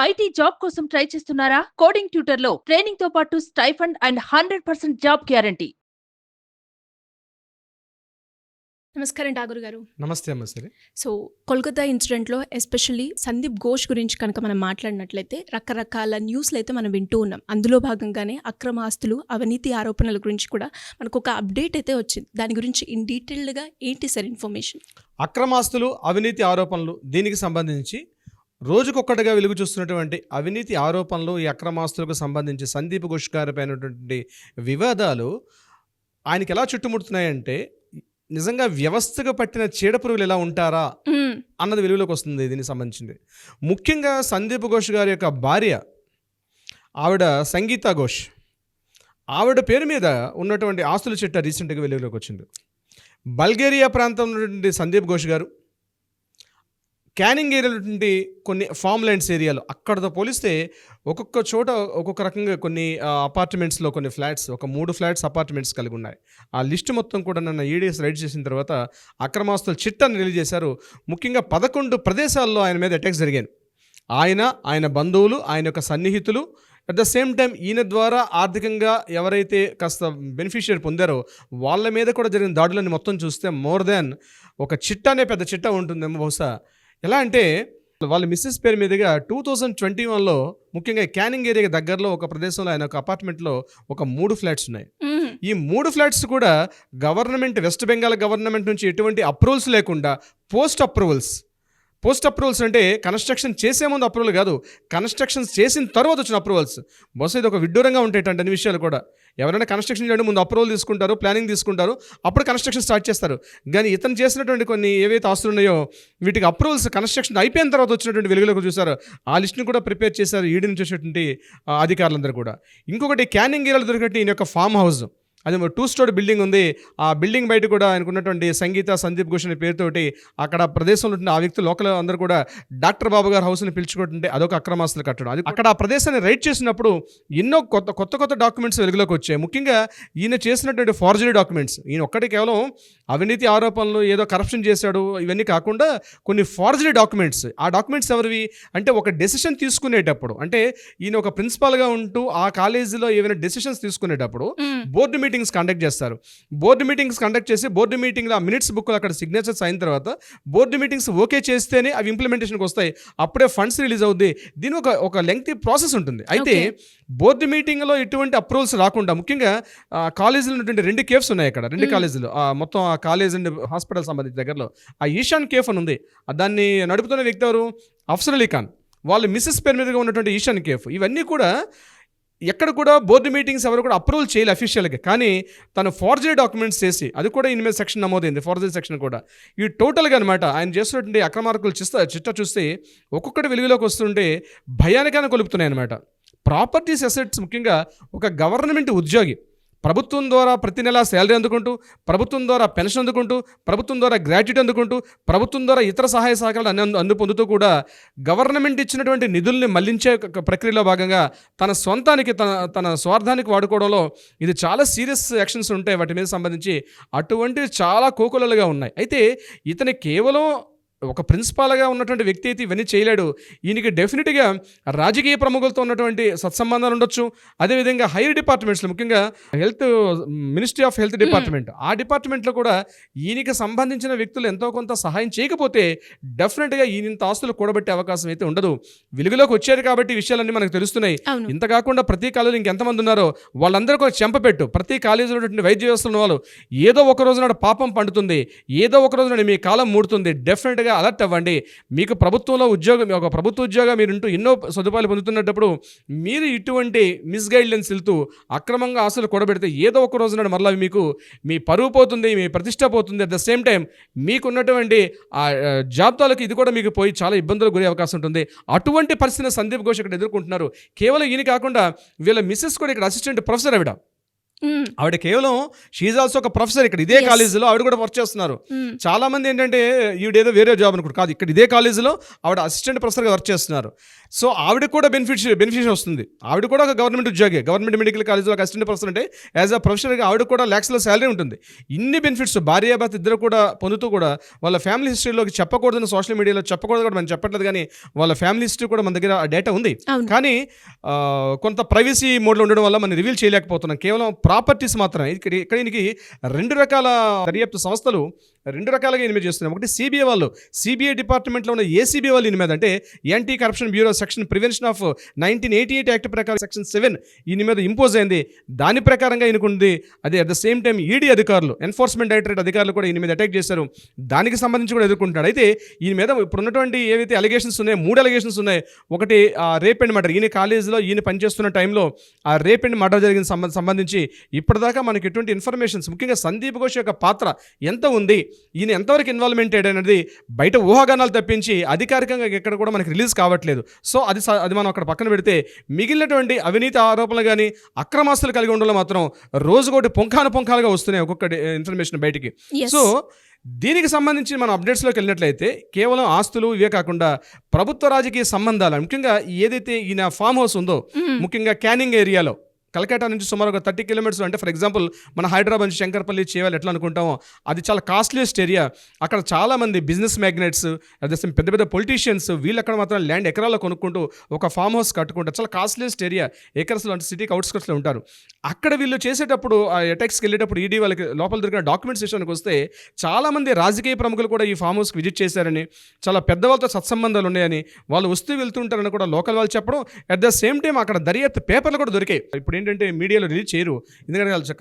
IT job కోసం try చేస్తున్నారా? Coding ట్యూటర్లో training తో పాటు స్టైఫండ్ అండ్ 100% జాబ్ గ్యారంటీ. నమస్కారం ఠాగూర్ గారు. నమస్తే అమ్మ. సరే, సో కోల్కతా ఇన్సిడెంట్లో ఎస్పెషల్లీ సందీప్ ఘోష్ గురించి కనుక మనం మాట్లాడినట్లయితే రకరకాల న్యూస్లు అయితే మనం వింటూ ఉన్నాం. అందులో భాగంగానే అక్రమ ఆస్తులు, అవినీతి ఆరోపణల గురించి కూడా మనకు ఒక అప్డేట్ అయితే వచ్చింది. దాని గురించి ఇన్ డీటెయిల్డ్గా ఏంటి సార్ ఇన్ఫర్మేషన్? అక్రమాస్తులు, అవినీతి ఆరోపణలు, దీనికి సంబంధించి రోజుకొక్కటిగా వెలుగు చూస్తున్నటువంటి అవినీతి ఆరోపణలు, ఈ అక్రమాస్తులకు సంబంధించి సందీప్ ఘోష్ గారిపై అయినటువంటి వివాదాలు ఆయనకి ఎలా చుట్టుముడుతున్నాయంటే నిజంగా వ్యవస్థగా పట్టిన చీడపురుగులు ఎలా ఉంటారా అన్నది వెలుగులోకి వస్తుంది. దీనికి సంబంధించింది ముఖ్యంగా సందీప్ ఘోష్ గారి యొక్క భార్య ఆవిడ సంగీత ఘోష్, ఆవిడ పేరు మీద ఉన్నటువంటి ఆస్తుల చిట్టా రీసెంట్గా వెలుగులోకి వచ్చింది. బల్గేరియా ప్రాంతంలో ఉన్నటువంటి సందీప్ ఘోష్ గారు క్యానింగ్ ఏరియాలో నుండి కొన్ని ఫామ్ ల్యాండ్స్ ఏరియాలో అక్కడతో పోలిస్తే ఒక్కొక్క చోట ఒక్కొక్క రకంగా కొన్ని అపార్ట్మెంట్స్లో కొన్ని ఫ్లాట్స్, ఒక 3 ఫ్లాట్స్ అపార్ట్మెంట్స్ కలిగి ఉన్నాయి. ఆ లిస్టు మొత్తం కూడా నన్ను ఈడీఎస్ రైడ్ చేసిన తర్వాత అక్రమాస్తుల చిట్టాన్ని రిలీజ్ చేశారు. ముఖ్యంగా 11 ప్రదేశాల్లో ఆయన మీద అటాక్స్ జరిగాయి. ఆయన బంధువులు, ఆయన యొక్క సన్నిహితులు, అట్ ద సేమ్ టైం ఈయన ద్వారా ఆర్థికంగా ఎవరైతే కాస్త బెనిఫిషియరీ పొందారో వాళ్ళ మీద కూడా జరిగిన దాడులని మొత్తం చూస్తే మోర్ దాన్ ఒక చిట్టానే పెద్ద చిట్టా ఉంటుందేమో బహుశా. ఎలా అంటే వాళ్ళ మిస్సెస్ పేరు మీదుగా 2021లో ముఖ్యంగా క్యానింగ్ ఏరియా దగ్గరలో ఒక ప్రదేశంలో ఆయన ఒక అపార్ట్మెంట్లో ఒక 3 ఫ్లాట్స్ ఉన్నాయి. ఈ 3 ఫ్లాట్స్ కూడా గవర్నమెంట్, వెస్ట్ బెంగాల్ గవర్నమెంట్ నుంచి ఎటువంటి అప్రూవల్స్ లేకుండా పోస్ట్ అప్రూవల్స్ అంటే కన్స్ట్రక్షన్ చేసే ముందు అప్రూవల్ కాదు, కన్స్ట్రక్షన్స్ చేసిన తర్వాత వచ్చిన అప్రూవల్స్. బహుశా ఇది ఒక విడ్డూరంగా ఉంటాయి అన్ని విషయాలు కూడా. ఎవరైనా కన్స్ట్రక్షన్ చేయడం ముందు అప్రూవల్ తీసుకుంటారు, ప్లానింగ్ తీసుకుంటారు, అప్పుడు కన్స్ట్రక్షన్ స్టార్ట్ చేస్తారు. కానీ ఇతను చేసినటువంటి కొన్ని ఏవైతే ఆస్తులు ఉన్నాయో వీటికి అప్రూవల్స్ కన్స్ట్రక్షన్ అయిపోయిన తర్వాత వచ్చినటువంటి వెలుగులోకి చూసారు. ఆ లిస్ట్ని కూడా ప్రిపేర్ చేశారు ఈడీ నుంచి వచ్చేటువంటి అధికారులందరూ కూడా. ఇంకొకటి క్యానింగ్ ఏరియాలో దొరికినట్టు ఈయన యొక్క ఫామ్ హౌస్, అది 2 స్టోరీ బిల్డింగ్ ఉంది. ఆ బిల్డింగ్ బయట కూడా ఆయనకున్నటువంటి సందీప్ ఘోష్ అనే పేరుతోటి అక్కడ ప్రదేశంలో ఉంటున్న ఆ వ్యక్తులు లోకల్ అందరూ కూడా డాక్టర్ బాబు గారి హౌస్ని పిలుచుకుంటుంటే అదొక అక్రమాస్తులు కట్టడం. అది అక్కడ ఆ ప్రదేశాన్ని రైడ్ చేసినప్పుడు ఎన్నో కొత్త డాక్యుమెంట్స్ వెలుగులోకి వచ్చాయి. ముఖ్యంగా ఈయన చేసినటువంటి ఫార్జరీ డాక్యుమెంట్స్, ఈయన ఒక్కటి కేవలం అవినీతి ఆరోపణలు, ఏదో కరప్షన్ చేశాడు ఇవన్నీ కాకుండా కొన్ని ఫార్జరీ డాక్యుమెంట్స్. ఆ డాక్యుమెంట్స్ ఎవరివి అంటే ఒక డెసిషన్ తీసుకునేటప్పుడు, అంటే ఈయన ఒక ప్రిన్సిపాల్గా ఉంటూ ఆ కాలేజీలో ఏమైనా డెసిషన్స్ తీసుకునేటప్పుడు బోర్డు మీటింగ్స్ కండక్ట్ చేస్తారు. బోర్డు మీటింగ్స్ కండక్ట్ చేసి బోర్డు మీటింగ్లో ఆ మినిట్స్ బుక్లో అక్కడ సిగ్నేచర్స్ అయిన తర్వాత బోర్డు మీటింగ్స్ ఓకే చేస్తేనే అవి ఇంప్లిమెంటేషన్కి వస్తాయి, అప్పుడే ఫండ్స్ రిలీజ్ అవుద్ది. దీని ఒక లెంగ్తీ ప్రాసెస్ ఉంటుంది. అయితే బోర్డు మీటింగ్లో ఎటువంటి అప్రూవల్స్ రాకుండా ముఖ్యంగా కాలేజీలో ఉన్నటువంటి 2 కేఫ్స్ ఉన్నాయి అక్కడ, 2 కాలేజీలు మొత్తం ఆ కాలేజ్ అండ్ హాస్పిటల్ సంబంధించిన దగ్గరలో ఆ ఈశాన్ కేఫ్ అని ఉంది. దాన్ని నడుపుతున్న వ్యక్తి ఎవరు? అఫ్సర్ అలీ ఖాన్, వాళ్ళు మిస్సెస్ పేరు మీదుగా ఉన్నటువంటి ఈశాన్ కేఫ్. ఇవన్నీ కూడా ఎక్కడ కూడా బోర్డు మీటింగ్స్ ఎవరు కూడా అప్రూవల్ చేయాలి అఫీషియల్గా, కానీ తను ఫార్జరీ డాక్యుమెంట్స్ చేసి అది కూడా ఈయన మీద సెక్షన్ నమోదైంది, ఫార్జరీ సెక్షన్ కూడా. ఈ టోటల్గా అనమాట ఆయన చేస్తున్నటువంటి అక్రమార్కులు చిట్టా చూస్తే ఒక్కొక్కటి వెలుగులోకి వస్తుంటే భయానికైనా కొలుపుతున్నాయి అనమాట. ప్రాపర్టీస్ అసెట్స్, ముఖ్యంగా ఒక గవర్నమెంట్ ఉద్యోగి ప్రభుత్వం ద్వారా ప్రతి నెలా శాలరీ అందుకుంటూ, ప్రభుత్వం ద్వారా పెన్షన్ అందుకుంటూ, ప్రభుత్వం ద్వారా గ్రాట్యుటీ అందుకుంటూ, ప్రభుత్వం ద్వారా ఇతర సహాయ సహకారాలు పొందుతూ కూడా గవర్నమెంట్ ఇచ్చినటువంటి నిధుల్ని మళ్లించే ప్రక్రియలో భాగంగా తన సొంతానికి తన స్వార్థానికి వాడుకోవడంలో ఇది చాలా సీరియస్ యాక్షన్స్ ఉంటాయి వాటి మీద సంబంధించి. అటువంటివి చాలా కోకొలలుగా ఉన్నాయి. అయితే ఇతని కేవలం ఒక ప్రిన్సిపాల్గా ఉన్నటువంటి వ్యక్తి అయితే ఇవన్నీ చేయలేడు. ఈయనకి డెఫినెట్గా రాజకీయ ప్రముఖులతో ఉన్నటువంటి సత్సంబంధాలు ఉండొచ్చు. అదేవిధంగా హైయర్ డిపార్ట్మెంట్స్లో, ముఖ్యంగా మినిస్ట్రీ ఆఫ్ హెల్త్ డిపార్ట్మెంట్, ఆ డిపార్ట్మెంట్లో కూడా ఈయనకి సంబంధించిన వ్యక్తులు ఎంతో కొంత సహాయం చేయకపోతే డెఫినెట్గా ఈయనంత ఆస్తులు కూడబెట్టే అవకాశం అయితే ఉండదు. వెలుగులోకి వచ్చారు కాబట్టి ఈ విషయాలన్నీ మనకు తెలుస్తున్నాయి. ఇంత కాకుండా ప్రతి కాలేజీలో ఇంకెంతమంది ఉన్నారో వాళ్ళందరూ కూడా చెంపపెట్టు. ప్రతి కాలేజీలో ఉన్నటువంటి వైద్య వ్యవస్థలు ఉన్న వాళ్ళు ఏదో ఒక రోజు నాడు పాపం పండుతుంది, ఏదో ఒక రోజు నాడు మీ కాలం మూడుతుంది. డెఫినెట్గా అలర్ట్ అవ్వండి. మీకు ప్రభుత్వంలో ఉద్యోగం, ఒక ప్రభుత్వ ఉద్యోగం మీరుంటూ ఎన్నో సదుపాయాలు పొందుతున్నప్పుడు మీరు ఇటువంటి మిస్గైడ్లెన్స్ వెళ్తూ అక్రమంగా ఆస్తులు కూడబెడితే ఏదో ఒక రోజు నాడు మరలా మీకు మీ పరువు పోతుంది, మీ ప్రతిష్ట పోతుంది. అట్ ద సేమ్ టైం మీకున్నటువంటి ఆ జాబితాలకు ఇది కూడా మీకు పోయి చాలా ఇబ్బందులు గురే అవకాశం ఉంటుంది. అటువంటి పరిస్థితిని సందీప్ ఘోష్ ఇక్కడ ఎదుర్కొంటున్నారు. కేవలం ఈయన కాకుండా వీళ్ళ మిస్సెస్ కూడా ఇక్కడ అసిస్టెంట్ ప్రొఫెసర్ ఆవిడ. ఆవిడ కేవలం షీఈ్ ఆల్సో ఒక ప్రొఫెసర్ ఇక్కడ ఇదే Yes. కాలేజీలో ఆవిడ కూడా వర్క్ చేస్తున్నారు. చాలా మంది ఏంటంటే ఈవిడేదో వేరే జాబ్ అనుకుంటారు, కాదు ఇక్కడ ఇదే కాలేజీలో ఆవిడ అసిస్టెంట్ ప్రొఫెసర్గా వర్క్ చేస్తున్నారు. సో ఆవిడకి కూడా బెనిఫిషియల్ వస్తుంది. ఆవిడ కూడా ఒక గవర్నమెంట్ ఉద్యోగి, గవర్నమెంట్ మెడికల్ కాలేజ్లో ఒక అసిస్టెంట్ ప్రొఫెసర్ అంటే యాజ్ అ ప్రొఫెసర్గా ఆవిడ కూడా ల్యాక్స్లో శాలరీ ఉంటుంది. ఇన్ని బెనిఫిట్స్ భార్యాభర్త ఇద్దరు కూడా పొందుతూ కూడా వాళ్ళ ఫ్యామిలీ హిస్టరీలోకి చెప్పకూడదని సోషల్ మీడియాలో చెప్పకూడదు కూడా మనం చెప్పట్లేదు, కానీ వాళ్ళ ఫ్యామిలీ హిస్టరీ కూడా మన దగ్గర ఆ డేటా ఉంది. అవును. కానీ కొంత ప్రైవసీ మోడ్లో ఉండడం వల్ల మనం రివీల్ చేయలేకపోతున్నాం. కేవలం ప్రాపర్టీస్ మాత్రమే. ఇక్కడ దీనికి 2 రకాల దర్యాప్తు సంస్థలు 2 రకాలుగా ఈయన మీద చేస్తున్నాయి. ఒకటి సిబిఐ వాళ్ళు, సిబిఐ డిపార్ట్మెంట్లో ఉన్న ఏసీబీ వాళ్ళు ఈయన మీద, అంటే anti corruption bureau section prevention of 1988 act ప్రకారం సెక్షన్ 7 ఈయన మీద ఇంపోజ్ అయింది. దాని ప్రకారంగా ఈయనకుంది. అదే at the same time ED అధికారులు, ఎన్ఫోర్స్మెంట్ డైరెక్టరేట్ అధికారులు కూడా ఈయన మీద అటాక్ చేశారు. దానికి సంబంధించి కూడా ఎదుర్కొంటున్నాడు. అయితే ఈయన మీద ఇప్పుడు ఉన్నటువంటి ఏవైతే అలిగేషన్స్ ఉన్నాయో 3 అలిగేషన్స్ ఉన్నాయి. ఒకటి రేప్ అండ్ మర్డర్, ఈయన కాలేజీలో ఈయన పనిచేస్తున్న టైంలో ఆ రేప్ అండ్ మర్డర్ జరిగిన సంబంధించి ఇప్పటిదాకా మనకి ఎటువంటి ఇన్ఫర్మేషన్స్, ముఖ్యంగా సందీప్ ఘోష్ యొక్క పాత్ర ఎంత ఉంది, ఈయన ఎంతవరకు ఇన్వాల్వ్మెంటెడ్ అనేది బయట ఊహాగానాలు తప్పించి అధికారికంగా ఎక్కడ కూడా మనకి రిలీజ్ కావట్లేదు. సో అది మనం అక్కడ పక్కన పెడితే మిగిలినటువంటి అవినీతి ఆరోపణలు కానీ అక్రమాస్తులు కలిగి ఉండడంలో మాత్రం రోజుకోటి పుంఖాలుగా వస్తున్నాయి ఒక్కొక్క ఇన్ఫర్మేషన్ బయటికి. Yes. సో దీనికి సంబంధించి మనం అప్డేట్స్లోకి వెళ్ళినట్లయితే కేవలం ఆస్తులు ఇవే కాకుండా ప్రభుత్వ రాజకీయ సంబంధాలు, ముఖ్యంగా ఏదైతే ఈయన ఫామ్ హౌస్ ఉందో, ముఖ్యంగా క్యానింగ్ ఏరియాలో కలకట్టా నుంచి సుమారు ఒక 30 కిలోమీటర్స్, అంటే ఫర్ ఎగ్జాంపుల్ మన హైదరాబాద్ నుంచి శంకర్పల్లి చేయాలి ఎట్లా అనుకుంటామో అది చాలా కాస్ట్లీయెస్ట్ ఏరియా. అక్కడ చాలామంది బిజినెస్ మ్యాగ్నెట్స్, అదే పెద్ద పెద్ద పొలిటీషియన్స్ వీళ్ళు అక్కడ మాత్రం ల్యాండ్ ఎకరాల్లో కొనుక్కుంటూ ఒక ఫామ్ హౌస్ కట్టుకుంటారు. చాలా కాస్ట్లీయెస్ట్ ఏరియా, ఏకర్స్లో, అంటే సిటీకి అవుట్స్కట్స్లో ఉంటారు. అక్కడ వీళ్ళు చేసేటప్పుడు ఆ అటాక్స్కి వెళ్ళేటప్పుడు ఈడీ వాళ్ళకి లోపల దొరికిన డాక్యుమెంట్స్ విషయానికి వస్తే చాలామంది రాజకీయ ప్రముఖులు కూడా ఈ ఫామ్ హౌస్కి విజిట్ చేశారని, చాలా పెద్ద వాళ్ళతో సత్సంబంధాలు ఉన్నాయని, వాళ్ళు వస్తూ వెళ్తుంటారని కూడా లోకల్ వాళ్ళు చెప్పడం. అట్ ద సేమ్ టైం అక్కడ దర్యాప్తు పేపర్లు కూడా దొరికాయి. ఇప్పుడు ఏంటంటే మీడియాలో రిలీజ్ చేయరు, ఎందుకంటే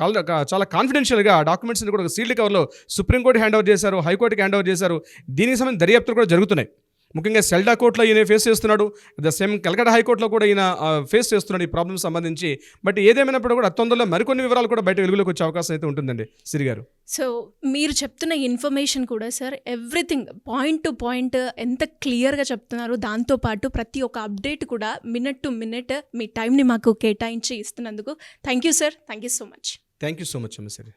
చాలా కాన్ఫిడెన్షియల్గా డాక్యుమెంట్స్ని కూడా సీల్డ్ కవర్లో సుప్రీంకోర్టు హ్యాండ్ ఓవర్ చేశారు, హైకోర్టుకి హ్యాండ్ ఓవర్ చేశారు. దీనికి సంబంధించిన దర్యాప్తులు కూడా జరుగుతున్నాయి. ముఖ్యంగా సెల్డా కోర్టులో ఈయన ఫేస్ చేస్తున్నాడు, ద సేమ్ కలకట్టా హైకోర్టులో కూడా ఈయన ఫేస్ చేస్తున్నాడు ఈ ప్రాబ్లమ్ సంబంధించి. బట్ ఏదేమైనప్పుడు కూడా తొందరలో మరికొన్ని వివరాలు కూడా బయట వెలుగులోకి వచ్చే అవకాశం అయితే ఉంటుందండి సిరి గారు. సో మీరు చెప్తున్న ఇన్ఫర్మేషన్ కూడా sir everything point to point ఎంత క్లియర్గా చెప్తున్నారు. దాంతోపాటు ప్రతి ఒక్క అప్డేట్ కూడా మినిట్ టు మినిట్ మీ టైంని మాకు కేటాయించి ఇస్తున్నందుకు thank you sir. Thank you so much. Thank you so much అమ్మ సిరి.